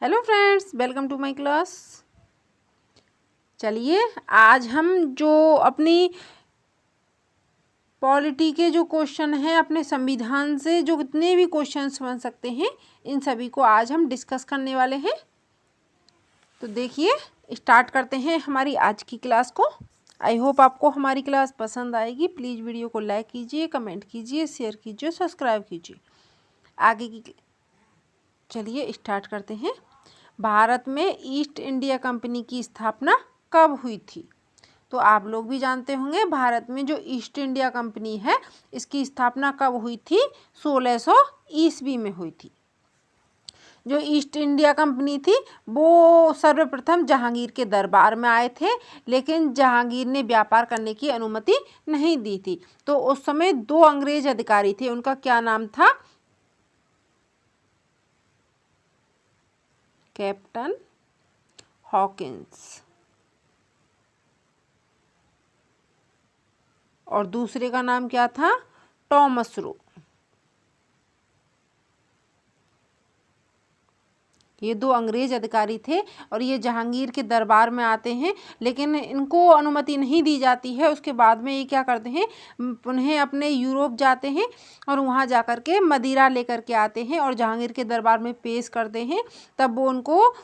Hello friends, welcome to my class. चलिए आज हम जो अपनी पॉलिटी के जो क्वेश्चन हैं, अपने संविधान से जो कितने भी क्वेश्चंस बन सकते हैं, इन सभी को आज हम डिस्कस करने वाले हैं। तो देखिए स्टार्ट करते हैं हमारी आज की क्लास को। आई होप आपको हमारी क्लास पसंद आएगी। प्लीज़ वीडियो को लाइक कीजिए, कमेंट कीजिए, शेयर कीजिए, सब्सक्राइब कीजिए। आगे की चलिए स्टार्ट करते हैं। भारत में ईस्ट इंडिया कंपनी की स्थापना कब हुई थी? तो आप लोग भी जानते होंगे भारत में जो ईस्ट इंडिया कंपनी है इसकी स्थापना कब हुई थी? 1600 ईस्वी में हुई थी। जो ईस्ट इंडिया कंपनी थी वो सर्वप्रथम जहांगीर के दरबार में आए थे, लेकिन जहांगीर ने व्यापार करने की अनुमति नहीं दी थी। तो उस समय दो अंग्रेज अधिकारी थे, उनका क्या नाम था? कैप्टन हॉकिंस, और दूसरे का नाम क्या था? Thomas Roe. ये दो अंग्रेज अधिकारी थे और ये जहांगीर के दरबार में आते हैं, लेकिन इनको अनुमति नहीं दी जाती है। उसके बाद में ये क्या करते हैं, उन्हें अपने यूरोप जाते हैं और वहाँ जाकर के मदिरा लेकर के आते हैं और जहांगीर के दरबार में पेश करते हैं। तब वो उनको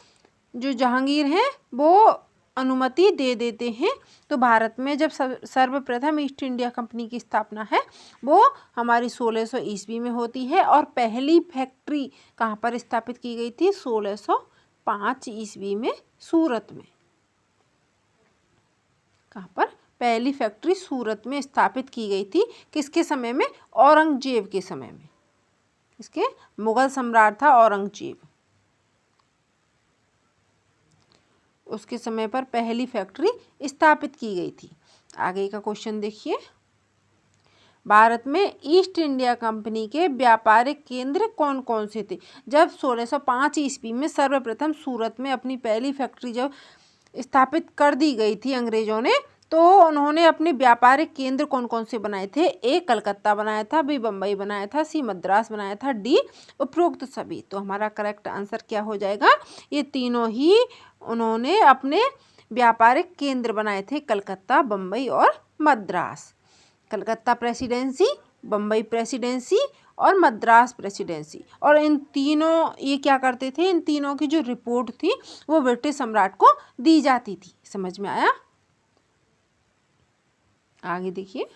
जो जहांगीर हैं वो अनुमति दे देते हैं। तो भारत में जब सर्वप्रथम ईस्ट इंडिया कंपनी की स्थापना है वो हमारी 1600 ईस्वी में होती है। और पहली फैक्ट्री कहाँ पर स्थापित की गई थी? 1605 ईस्वी में सूरत में। कहाँ पर? पहली फैक्ट्री सूरत में स्थापित की गई थी। किसके समय में? औरंगजेब के समय में। इसके मुगल सम्राट था औरंगजेब, उसके समय पर पहली फैक्ट्री स्थापित की गई थी। आगे का क्वेश्चन देखिए। भारत में ईस्ट इंडिया कंपनी के व्यापारिक केंद्र कौन कौन से थे? जब 1605 ईस्वी में सर्वप्रथम सूरत में अपनी पहली फैक्ट्री जब स्थापित कर दी गई थी अंग्रेजों ने, तो उन्होंने अपने व्यापारिक केंद्र कौन कौन से बनाए थे? ए कलकत्ता बनाया था, बी बम्बई बनाया था, सी मद्रास बनाया था, डी उपरोक्त सभी। तो हमारा करेक्ट आंसर क्या हो जाएगा? ये तीनों ही उन्होंने अपने व्यापारिक केंद्र बनाए थे, कलकत्ता, बम्बई और मद्रास। कलकत्ता प्रेसिडेंसी, बम्बई प्रेसिडेंसी और मद्रास प्रेसिडेंसी। और इन तीनों ये क्या करते थे, इन तीनों की जो रिपोर्ट थी वो ब्रिटिश सम्राट को दी जाती थी। समझ में आया? आगे देखिए।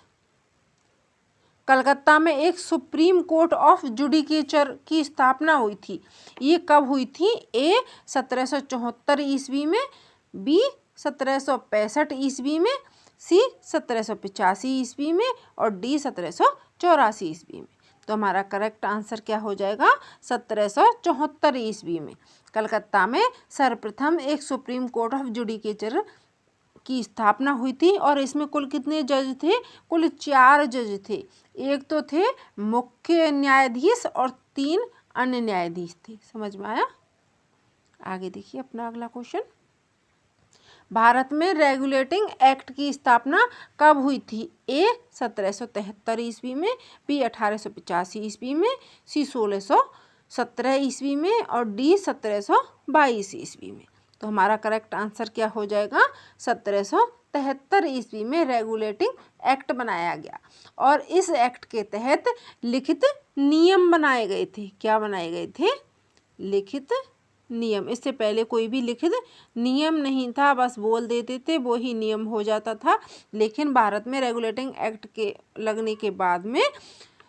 कलकत्ता में एक सुप्रीम कोर्ट ऑफ जुडिकेचर की स्थापना हुई थी। ये कब हुई थी? ए 1774 ईस्वी में, बी 1765 ईस्वी में, सी 1785 ईस्वी में और डी 1784 ईस्वी में। तो हमारा करेक्ट आंसर क्या हो जाएगा? 1774 ईस्वी में कलकत्ता में सर्वप्रथम एक सुप्रीम कोर्ट ऑफ जुडिकेचर की स्थापना हुई थी। और इसमें कुल कितने जज थे? कुल 4 जज थे। एक तो थे मुख्य न्यायाधीश और 3 अन्य न्यायाधीश थे। समझ में आया? आगे देखिए अपना अगला क्वेश्चन। भारत में रेगुलेटिंग एक्ट की स्थापना कब हुई थी? ए 1773 ईस्वी में, बी 1885 ईस्वी में, सी 1617 ईस्वी में और डी 1722 ईस्वी में। तो हमारा करेक्ट आंसर क्या हो जाएगा? 1773 ईस्वी में रेगुलेटिंग एक्ट बनाया गया और इस एक्ट के तहत लिखित नियम बनाए गए थे। क्या बनाए गए थे? लिखित नियम। इससे पहले कोई भी लिखित नियम नहीं था, बस बोल देते थे वो ही नियम हो जाता था। लेकिन भारत में रेगुलेटिंग एक्ट के लगने के बाद में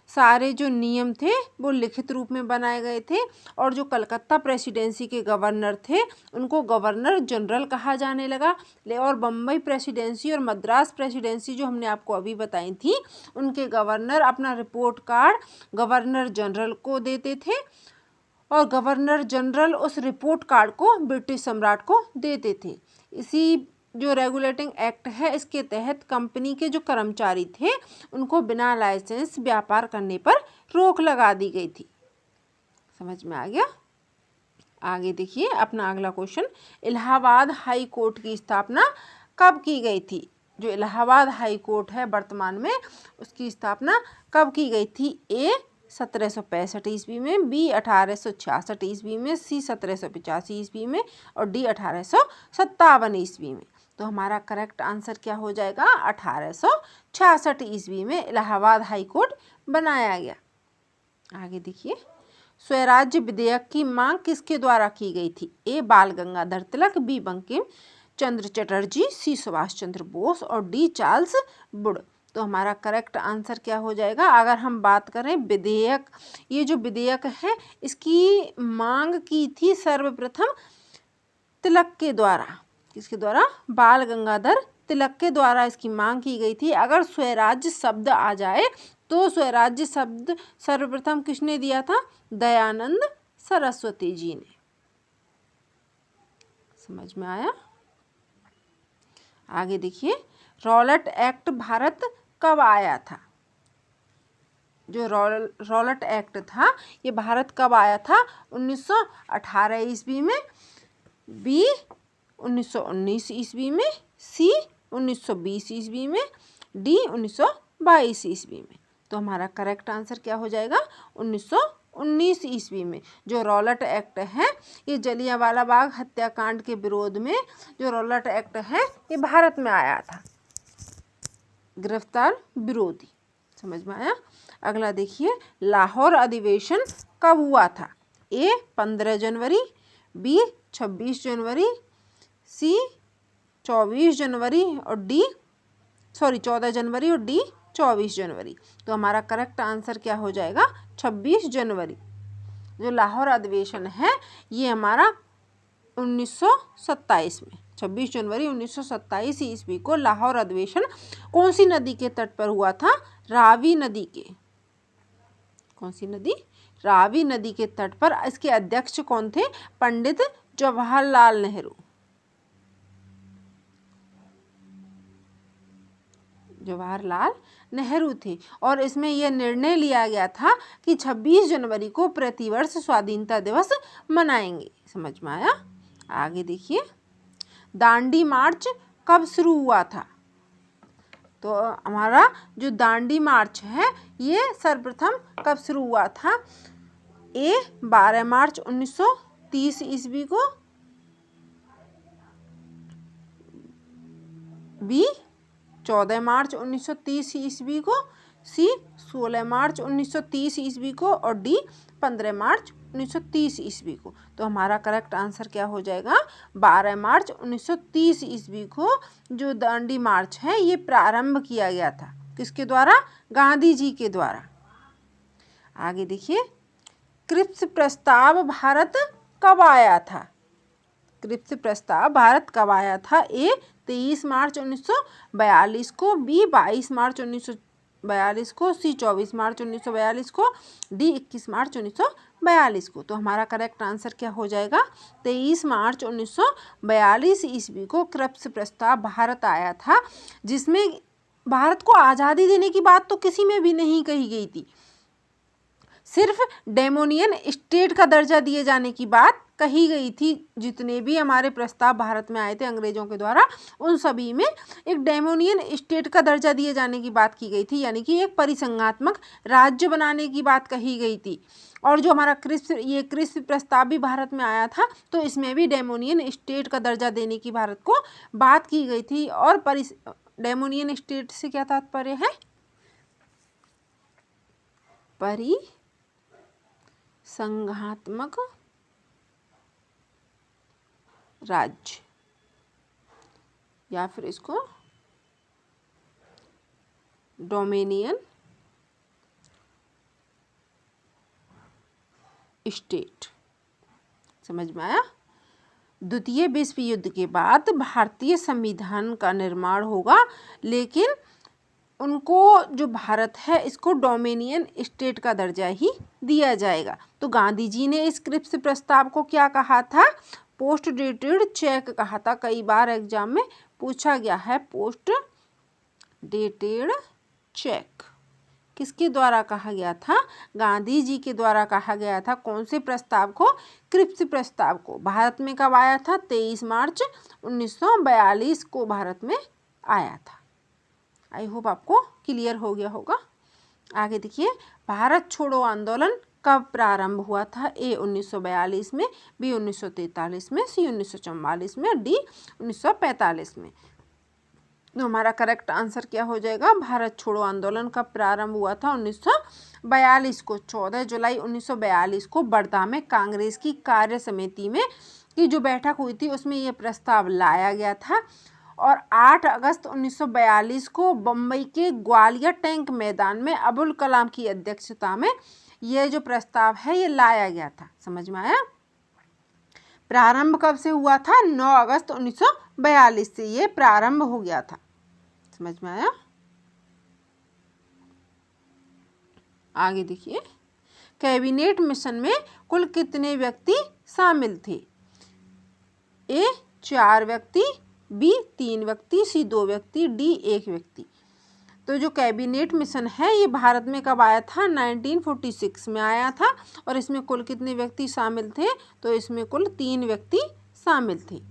सारे जो नियम थे वो लिखित रूप में बनाए गए थे। और जो कलकत्ता प्रेसिडेंसी के गवर्नर थे उनको गवर्नर जनरल कहा जाने लगा। और बम्बई प्रेसिडेंसी और मद्रास प्रेसिडेंसी जो हमने आपको अभी बताई थी, उनके गवर्नर अपना रिपोर्ट कार्ड गवर्नर जनरल को देते थे और गवर्नर जनरल उस रिपोर्ट कार्ड को ब्रिटिश सम्राट को देते थे। इसी जो रेगुलेटिंग एक्ट है इसके तहत कंपनी के जो कर्मचारी थे उनको बिना लाइसेंस व्यापार करने पर रोक लगा दी गई थी। समझ में आ गया? आगे देखिए अपना अगला क्वेश्चन। इलाहाबाद हाई कोर्ट की स्थापना कब की गई थी? जो इलाहाबाद हाई कोर्ट है वर्तमान में, उसकी स्थापना कब की गई थी? ए 1765 ईस्वी में, बी 1866 ईस्वी में, सी 1785 ईस्वी में और डी 1857 ईस्वी में। तो हमारा करेक्ट आंसर क्या हो जाएगा? 1866 ईस्वी में इलाहाबाद हाई कोर्ट बनाया गया। आगे देखिए, स्वराज्य विधेयक की मांग किसके द्वारा की गई थी? ए बाल गंगाधर तिलक, बी बंकिम चंद्र चटर्जी, सी सुभाष चंद्र बोस और डी चार्ल्स वुड। तो हमारा करेक्ट आंसर क्या हो जाएगा? अगर हम बात करें विधेयक, ये जो विधेयक है इसकी मांग की थी सर्वप्रथम तिलक के द्वारा। किसके द्वारा? बाल गंगाधर तिलक के द्वारा इसकी मांग की गई थी। अगर स्वराज्य शब्द आ जाए तो स्वराज्य शब्द सर्वप्रथम किसने दिया था? दयानंद सरस्वती जी ने। समझ में आया? आगे देखिए, रॉलेट एक्ट भारत कब आया था? जो रॉलेट एक्ट था ये भारत कब आया था? 1918 ईस्वी में, बी 1919 ईस्वी में, सी 1920 ईस्वी में, डी 1922 ईस्वी में। तो हमारा करेक्ट आंसर क्या हो जाएगा? 1919 ईस्वी में। जो रॉलेट एक्ट है ये जलियांवाला बाग हत्याकांड के विरोध में जो रॉलेट एक्ट है ये भारत में आया था, गिरफ्तार विरोधी। समझ में आया? अगला देखिए, लाहौर अधिवेशन कब हुआ था? ए 15 जनवरी, बी 26 जनवरी, सी 24 जनवरी और डी 14 जनवरी और डी 24 जनवरी। तो हमारा करेक्ट आंसर क्या हो जाएगा? 26 जनवरी। जो लाहौर अधिवेशन है ये हमारा 1927 में, 26 जनवरी 1927 ईस्वी को लाहौर अधिवेशन कौन सी नदी के तट पर हुआ था? रावी नदी के। कौन सी नदी? रावी नदी के तट पर। इसके अध्यक्ष कौन थे? पंडित जवाहरलाल नेहरू। जवाहरलाल नेहरू थे। और इसमें यह निर्णय लिया गया था कि 26 जनवरी को प्रतिवर्ष स्वाधीनता दिवस मनाएंगे। समझ में आया? आगे देखिए, दांडी मार्च कब शुरू हुआ था? तो हमारा जो दांडी मार्च है ये सर्वप्रथम कब शुरू हुआ था? ए 12 मार्च 1930 ईस्वी को, बी 14 मार्च 1930 ईस्वी को, सी 16 मार्च 1930 ईस्वी को और डी 15 मार्च 1930 ईस्वी को। तो हमारा करेक्ट आंसर क्या हो जाएगा? 12 मार्च 1930 ईस्वी को जो दांडी मार्च है ये प्रारंभ किया गया था। किसके द्वारा? गांधी जी के द्वारा। आगे देखिए, क्रिप्स प्रस्ताव भारत कब आया था? क्रिप्स प्रस्ताव भारत कब आया था? ए 23 मार्च 1942 को, बी 22 मार्च 1942 को, सी 24 मार्च 1942 को, डी 21 मार्च 1942 को। तो हमारा करेक्ट आंसर क्या हो जाएगा? 23 मार्च 1942 ईस्वी को क्रिप्स प्रस्ताव भारत आया था, जिसमें भारत को आज़ादी देने की बात तो किसी में भी नहीं कही गई थी, सिर्फ डोमिनियन स्टेट का दर्जा दिए जाने की बात कही गई थी। जितने भी हमारे प्रस्ताव भारत में आए थे अंग्रेजों के द्वारा उन सभी में एक डोमिनियन स्टेट का दर्जा दिए जाने की बात की गई थी, यानी कि एक परिसंघात्मक राज्य बनाने की बात कही गई थी। और जो हमारा क्रिप्स प्रस्ताव भी भारत में आया था तो इसमें भी डोमिनियन स्टेट का दर्जा देने की भारत को बात की गई थी। और डोमिनियन स्टेट से क्या तात्पर्य है? परिसंघात्मक राज्य, या फिर इसको डोमिनियन स्टेट। समझ में आया? द्वितीय विश्व युद्ध के बाद भारतीय संविधान का निर्माण होगा, लेकिन उनको जो भारत है इसको डोमिनियन स्टेट का दर्जा ही दिया जाएगा। तो गांधी जी ने इस क्रिप्स प्रस्ताव को क्या कहा था? पोस्ट डेटेड चेक कहा था। कई बार एग्जाम में पूछा गया है पोस्ट डेटेड चेक किसके द्वारा कहा गया था? गांधी जी के द्वारा कहा गया था। कौन से प्रस्ताव को? क्रिप्स प्रस्ताव को। भारत में कब आया था? 23 मार्च 1942 को भारत में आया था। आई होप आपको क्लियर हो गया होगा। आगे देखिए, भारत छोड़ो आंदोलन कब प्रारंभ हुआ था? ए 1942 में, बी 1943 में, सी 1944 में, डी 1945 में। तो हमारा करेक्ट आंसर क्या हो जाएगा? भारत छोड़ो आंदोलन कब प्रारंभ हुआ था? 1942 को। 14 जुलाई 1942 को वर्धा में कांग्रेस की कार्य समिति में की जो बैठक हुई थी उसमें यह प्रस्ताव लाया गया था और 8 अगस्त 1942 को बम्बई के ग्वालियर टैंक मैदान में अबुल कलाम की अध्यक्षता में यह जो प्रस्ताव है ये लाया गया था। समझ में आया? प्रारंभ कब से हुआ था? 9 अगस्त 1942 से ये प्रारंभ हो गया था। समझ में आया? आगे देखिए, कैबिनेट मिशन में कुल कितने व्यक्ति शामिल थे? ए 4 व्यक्ति, बी 3 व्यक्ति, सी 2 व्यक्ति, डी 1 व्यक्ति। तो जो कैबिनेट मिशन है ये भारत में कब आया था? 1946 में आया था और इसमें कुल कितने व्यक्ति शामिल थे? तो इसमें कुल 3 व्यक्ति शामिल थे।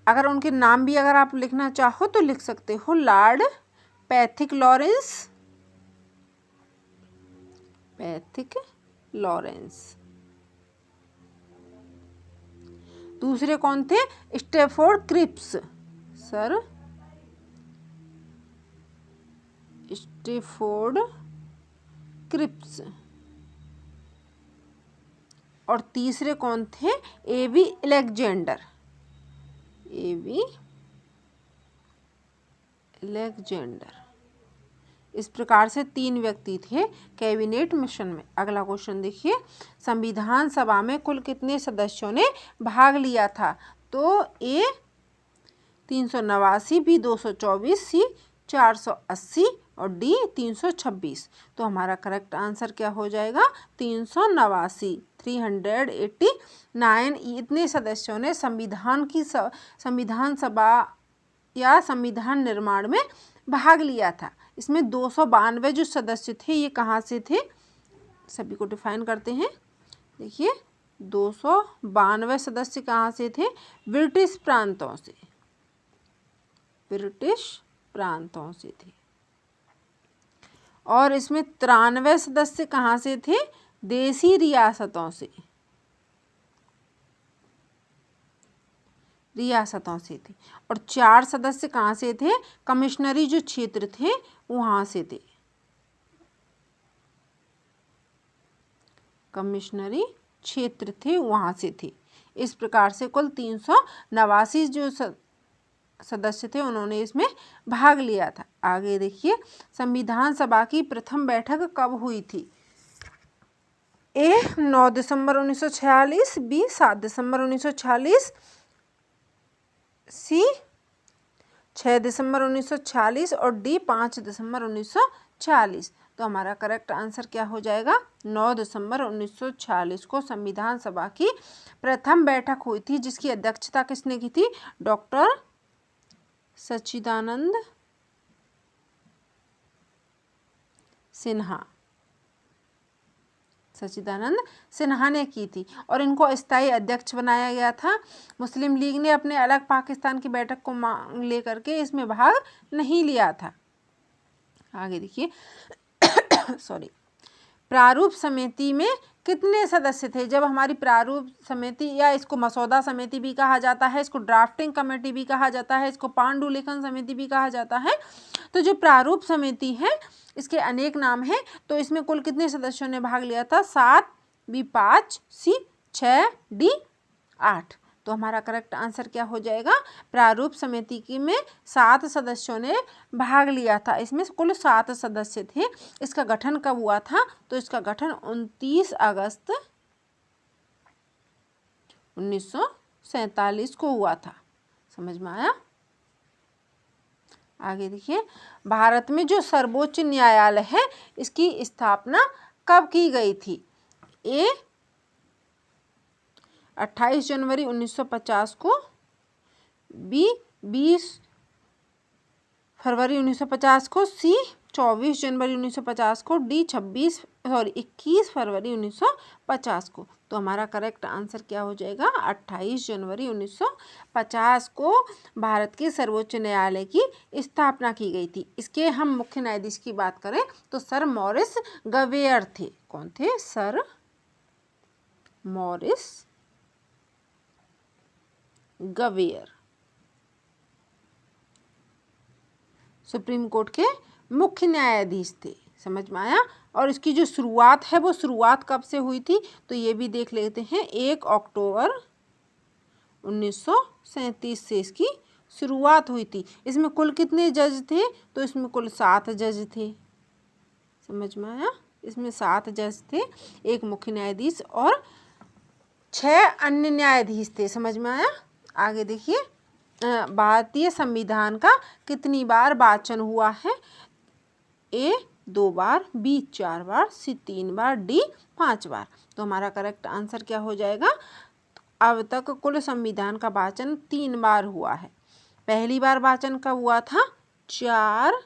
अगर उनके नाम भी अगर आप लिखना चाहो तो लिख सकते हो। Lord Pethick Lawrence, Pethick Lawrence. दूसरे कौन थे? Stafford Cripps, sir Stafford Cripps. और तीसरे कौन थे? A V Alexander, A V Alexander. इस प्रकार से 3 व्यक्ति थे कैबिनेट मिशन में। अगला क्वेश्चन देखिए, संविधान सभा में कुल कितने सदस्यों ने भाग लिया था? तो ए 389, बी 224, सी 480 और डी 326। तो हमारा करेक्ट आंसर क्या हो जाएगा? 389, 389 इतने सदस्यों ने संविधान सभा या संविधान निर्माण में भाग लिया था। इसमें 292 जो सदस्य थे ये कहाँ से थे? सभी को डिफाइन करते हैं। देखिए 292 सदस्य कहाँ से थे? ब्रिटिश प्रांतों से, ब्रिटिश प्रांतों से थे। और इसमें 93 सदस्य कहाँ से थे? देसी रियासतों से, रियासतों से थे। और 4 सदस्य कहाँ से थे? कमिश्नरी जो क्षेत्र थे वहाँ से थे, कमिश्नरी क्षेत्र थे वहाँ से थे। इस प्रकार से कुल 389 जो सदस्य थे उन्होंने इसमें भाग लिया था। आगे देखिए, संविधान सभा की प्रथम बैठक कब हुई थी? ए 9 दिसंबर 1946, बी 7 दिसंबर 1946, सी 6 दिसंबर 1946 और डी 5 दिसंबर 1946। तो हमारा करेक्ट आंसर क्या हो जाएगा? 9 दिसंबर 1946 को संविधान सभा की प्रथम बैठक हुई थी, जिसकी अध्यक्षता किसने की थी? डॉक्टर सच्चिदानंद सिन्हा, सच्चिदानंद सिन्हा ने की थी। और इनको अस्थायी अध्यक्ष बनाया गया था। मुस्लिम लीग ने अपने अलग पाकिस्तान की बैठक को मांग लेकर के इसमें भाग नहीं लिया था। आगे देखिए सॉरी, प्रारूप समिति में कितने सदस्य थे? जब हमारी प्रारूप समिति या इसको मसौदा समिति भी कहा जाता है, इसको ड्राफ्टिंग कमेटी भी कहा जाता है, इसको पांडुलिखन समिति भी कहा जाता है। तो जो प्रारूप समिति है इसके अनेक नाम हैं। तो इसमें कुल कितने सदस्यों ने भाग लिया था? 7, बी 5, सी 6, डी 8। तो हमारा करेक्ट आंसर क्या हो जाएगा? प्रारूप समिति की में 7 सदस्यों ने भाग लिया था। इसमें कुल 7 सदस्य थे। इसका गठन कब हुआ था? तो इसका गठन 29 अगस्त 1947 को हुआ था। समझ में आया? आगे देखिए, भारत में जो सर्वोच्च न्यायालय है इसकी स्थापना कब की गई थी? ए 28 जनवरी 1950 को, बी 20 फरवरी 1950 को, सी 24 जनवरी 1950 को, डी 26 21 फरवरी 1950 को। तो हमारा करेक्ट आंसर क्या हो जाएगा? 28 जनवरी 1950 को भारत के सर्वोच्च न्यायालय की स्थापना की गई थी। इसके हम मुख्य न्यायाधीश की बात करें तो सर मॉरिस गवेयर थे। कौन थे? सर मॉरिस गवेयर सुप्रीम कोर्ट के मुख्य न्यायाधीश थे। समझ में आया? और इसकी जो शुरुआत है वो शुरुआत कब से हुई थी तो ये भी देख लेते हैं। 1 अक्टूबर 1937 से इसकी शुरुआत हुई थी। इसमें कुल कितने जज थे? तो इसमें कुल 7 जज थे। समझ में आया? इसमें 7 जज थे, एक मुख्य न्यायाधीश और 6 अन्य न्यायाधीश थे। समझ में आया? आगे देखिए, भारतीय संविधान का कितनी बार वाचन हुआ है? ए 2 बार, बी 4 बार, सी 3 बार, डी 5 बार। तो हमारा करेक्ट आंसर क्या हो जाएगा? अब तक कुल संविधान का वाचन 3 बार हुआ है। पहली बार वाचन कब हुआ था? 4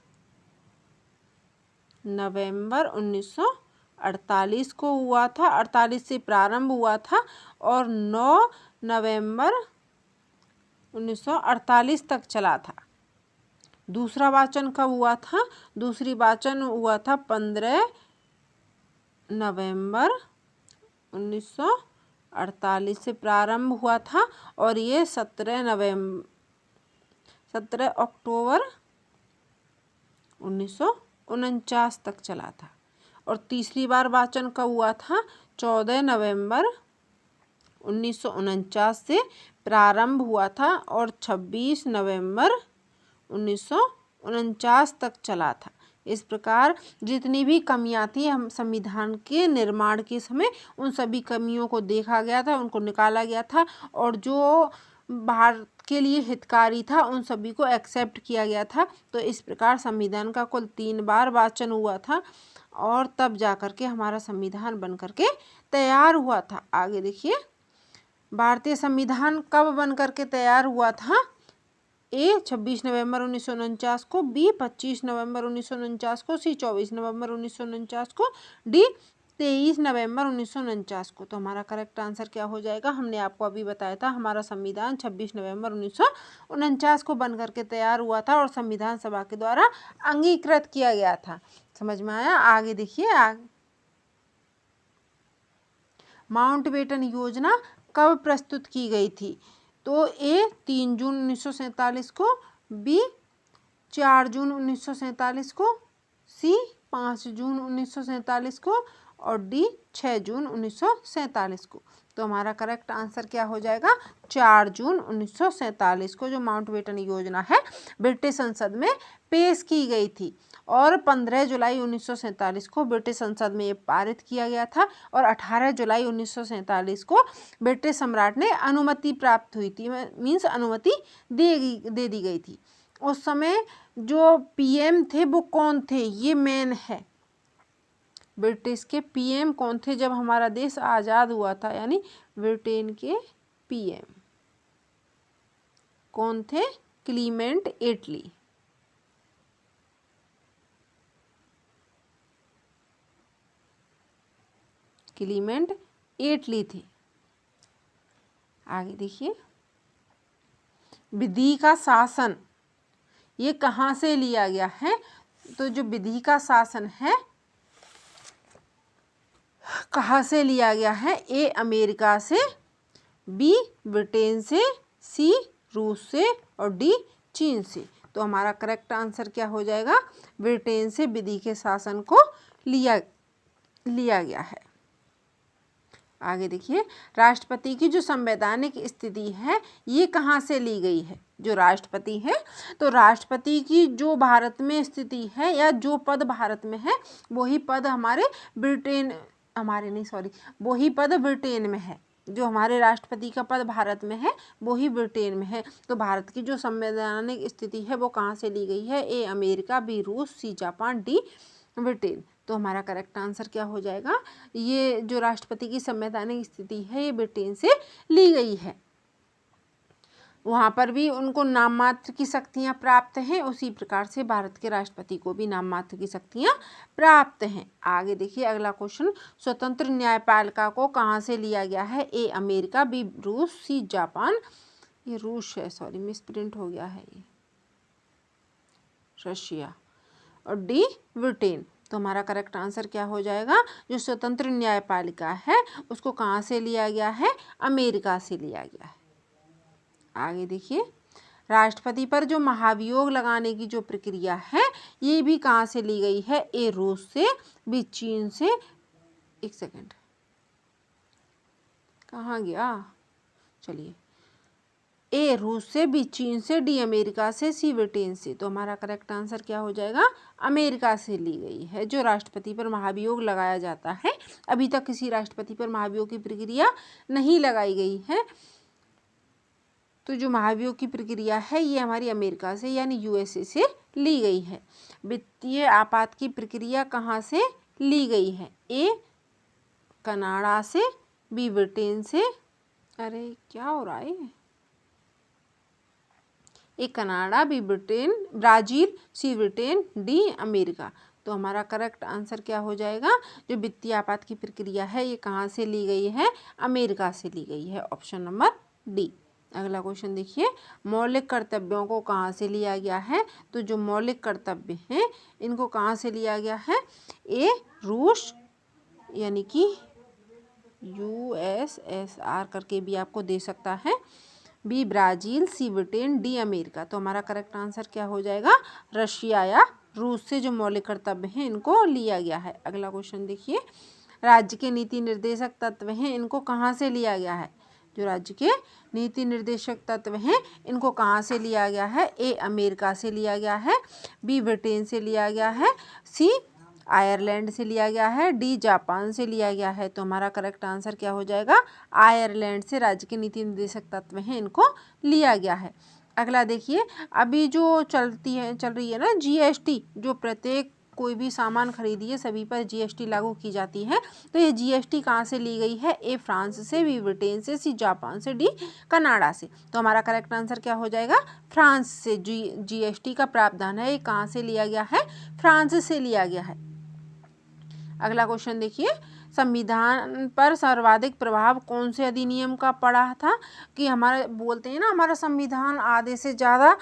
नवंबर 1948 को हुआ था। 48 से प्रारंभ हुआ था और 9 नवंबर 1948 तक चला था। दूसरा वाचन कब हुआ था? दूसरी वाचन हुआ था 15 नवंबर 1948 से प्रारंभ हुआ था और ये 17 अक्टूबर 1949 तक चला था। और तीसरी बार वाचन कब हुआ था? 14 नवंबर 1949 से प्रारंभ हुआ था और 26 नवंबर 1949 तक चला था। इस प्रकार जितनी भी कमियां थी हम संविधान के निर्माण के समय, उन सभी कमियों को देखा गया था, उनको निकाला गया था और जो भारत के लिए हितकारी था उन सभी को एक्सेप्ट किया गया था। तो इस प्रकार संविधान का कुल 3 बार वाचन हुआ था और तब जाकर के हमारा संविधान बन करके तैयार हुआ था। आगे देखिए, भारतीय संविधान कब बन करके तैयार हुआ था? ए 26 नवंबर 1949 को, बी 25 नवंबर 1949 को, सी 24 नवंबर 1949 को, डी 23 नवंबर 1949 को। तो हमारा करेक्ट आंसर क्या हो जाएगा? हमने आपको अभी बताया था हमारा संविधान 26 नवंबर 1949 को बन करके तैयार हुआ था और संविधान सभा के द्वारा अंगीकृत किया गया था। समझ में आया? आगे देखिए, माउंटबेटन योजना कब प्रस्तुत की गई थी? तो ए 3 जून 1947 को, बी 4 जून 1947 को, सी 5 जून 1947 को और डी 6 जून 1947 को। तो हमारा करेक्ट आंसर क्या हो जाएगा? 4 जून 1947 को जो माउंटबेटन योजना है ब्रिटिश संसद में पेश की गई थी और 15 जुलाई 1947 को ब्रिटिश संसद में ये पारित किया गया था और 18 जुलाई 1947 को ब्रिटिश सम्राट ने अनुमति प्राप्त हुई थी, मीन्स अनुमति दे दी गई थी। उस समय जो पीएम थे वो कौन थे? ये मेन है। ब्रिटिश के पीएम कौन थे जब हमारा देश आज़ाद हुआ था? यानी ब्रिटेन के पीएम कौन थे? क्लीमेंट एटली। क्लीमेंट एटली थे। आगे देखिए, विधि का शासन ये कहाँ से लिया गया है? तो जो विधि का शासन है कहाँ से लिया गया है? ए अमेरिका से, बी ब्रिटेन से, सी रूस से और डी चीन से। तो हमारा करेक्ट आंसर क्या हो जाएगा? ब्रिटेन से विधि के शासन को लिया गया है। आगे देखिए, राष्ट्रपति की जो संवैधानिक स्थिति है ये कहाँ से ली गई है? जो राष्ट्रपति है, तो राष्ट्रपति की जो भारत में स्थिति है या जो पद भारत में है वही पद वही पद ब्रिटेन में है। जो हमारे राष्ट्रपति का पद भारत में है वही ब्रिटेन में है। तो भारत की जो संवैधानिक स्थिति है वो कहाँ से ली गई है? ए अमेरिका, बी रूस, सी जापान, डी ब्रिटेन। तो हमारा करेक्ट आंसर क्या हो जाएगा? ये जो राष्ट्रपति की संवैधानिक स्थिति है ये ब्रिटेन से ली गई है। वहाँ पर भी उनको नाम मात्र की शक्तियाँ प्राप्त हैं, उसी प्रकार से भारत के राष्ट्रपति को भी नाम मात्र की शक्तियाँ प्राप्त हैं। आगे देखिए अगला क्वेश्चन, स्वतंत्र न्यायपालिका को कहाँ से लिया गया है? ए अमेरिका, बी रूस, सी जापान, ये रूस है, सॉरी मिसप्रिंट हो गया है, ये रशिया, और डी ब्रिटेन। तो हमारा करेक्ट आंसर क्या हो जाएगा? जो स्वतंत्र न्यायपालिका है उसको कहाँ से लिया गया है? अमेरिका से लिया गया है। आगे देखिए, राष्ट्रपति पर जो महाभियोग लगाने की जो प्रक्रिया है ये भी कहाँ से ली गई है? ए रूस से, बी चीन से, एक सेकेंड कहाँ गया, चलिए, ए रूस से, बी चीन से, डी अमेरिका से, सी ब्रिटेन से। तो हमारा करेक्ट आंसर क्या हो जाएगा? अमेरिका से ली गई है। जो राष्ट्रपति पर महाभियोग लगाया जाता है, अभी तक किसी राष्ट्रपति पर महाभियोग की प्रक्रिया नहीं लगाई गई है, तो जो महाभियोग की प्रक्रिया है ये हमारी अमेरिका से यानी यूएसए से ली गई है। वित्तीय आपात की प्रक्रिया कहाँ से ली गई है? ए कनाडा से, बी ब्रिटेन से, अरे क्या हो रहा है, A Canada, B Britain, Brazil, C Britain, D America. तो हमारा करेक्ट आंसर क्या हो जाएगा? जो वित्तीय आपात की प्रक्रिया है ये कहाँ से ली गई है? अमेरिका से ली गई है, ऑप्शन नंबर डी। अगला क्वेश्चन देखिए, मौलिक कर्तव्यों को कहाँ से लिया गया है? तो जो मौलिक कर्तव्य हैं इनको कहाँ से लिया गया है? ए रूस यानी कि यूएसएसआर करके भी आपको दे सकता है, B Brazil, C Britain, D America. तो हमारा करेक्ट आंसर क्या हो जाएगा? रशिया या रूस से जो मौलिक कर्तव्य हैं इनको लिया गया है। अगला क्वेश्चन देखिए, राज्य के नीति निर्देशक तत्व हैं इनको कहाँ से लिया गया है? जो राज्य के नीति निर्देशक तत्व हैं इनको कहाँ से लिया गया है? ए अमेरिका से लिया गया है, बी ब्रिटेन से लिया गया है, सी आयरलैंड से लिया गया है, डी जापान से लिया गया है। तो हमारा करेक्ट आंसर क्या हो जाएगा? आयरलैंड से राज्य के नीति निर्देशक तत्व हैं इनको लिया गया है। अगला देखिए, अभी जो चल रही है ना जीएसटी, जो प्रत्येक कोई भी सामान खरीदिए सभी पर जीएसटी लागू की जाती है, तो ये जीएसटी कहाँ से ली गई है? ए फ्रांस से, बी ब्रिटेन से, सी जापान से, डी कनाडा से। तो हमारा करेक्ट आंसर क्या हो जाएगा? फ्रांस से जीएसटी का प्रावधान है ये कहाँ से लिया गया है? फ्रांस से लिया गया है। अगला क्वेश्चन देखिए, संविधान पर सर्वाधिक प्रभाव कौन से अधिनियम का पड़ा था? कि हमारे बोलते हैं ना हमारा संविधान आधे से ज़्यादा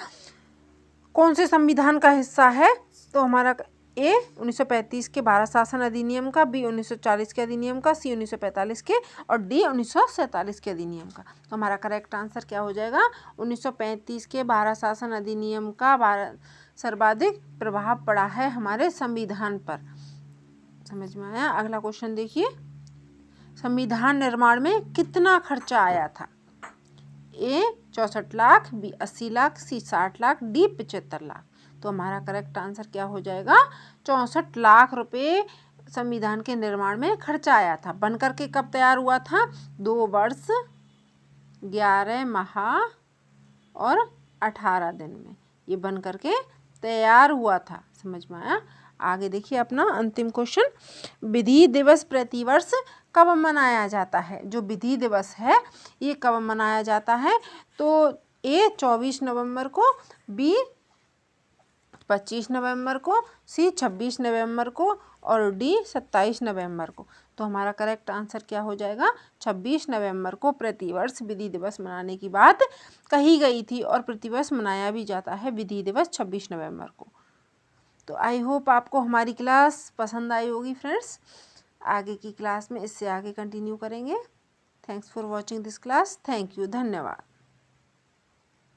कौन से संविधान का हिस्सा है? तो हमारा ए 1935 के भारत शासन अधिनियम का, बी 1940 के अधिनियम का, सी 1945 के, और डी 1947 के अधिनियम का। तो हमारा करेक्ट आंसर क्या हो जाएगा? 1935 के भारत शासन अधिनियम का सर्वाधिक प्रभाव पड़ा है हमारे संविधान पर। समझ में आया? अगला क्वेश्चन देखिए, संविधान निर्माण में कितना खर्चा आया था? ए 64 लाख, बी 80 लाख, सी 60 लाख, डी 75 लाख। तो हमारा करेक्ट आंसर क्या हो जाएगा? 64 लाख रुपए संविधान के निर्माण में खर्चा आया था। बनकर के कब तैयार हुआ था? 2 वर्ष 11 माह और 18 दिन में ये बनकर के तैयार हुआ था। समझ में आया? आगे देखिए अपना अंतिम क्वेश्चन, विधि दिवस प्रतिवर्ष कब मनाया जाता है? जो विधि दिवस है ये कब मनाया जाता है? तो ए 24 नवंबर को, बी 25 नवंबर को, सी 26 नवंबर को, और डी 27 नवंबर को। तो हमारा करेक्ट आंसर क्या हो जाएगा? 26 नवंबर को प्रतिवर्ष विधि दिवस मनाने की बात कही गई थी और प्रतिवर्ष मनाया भी जाता है विधि दिवस 26 नवंबर को। तो आई होप आपको हमारी क्लास पसंद आई होगी फ्रेंड्स। आगे की क्लास में इससे आगे कंटिन्यू करेंगे। Thanks for watching this class. Thank you, धन्यवाद।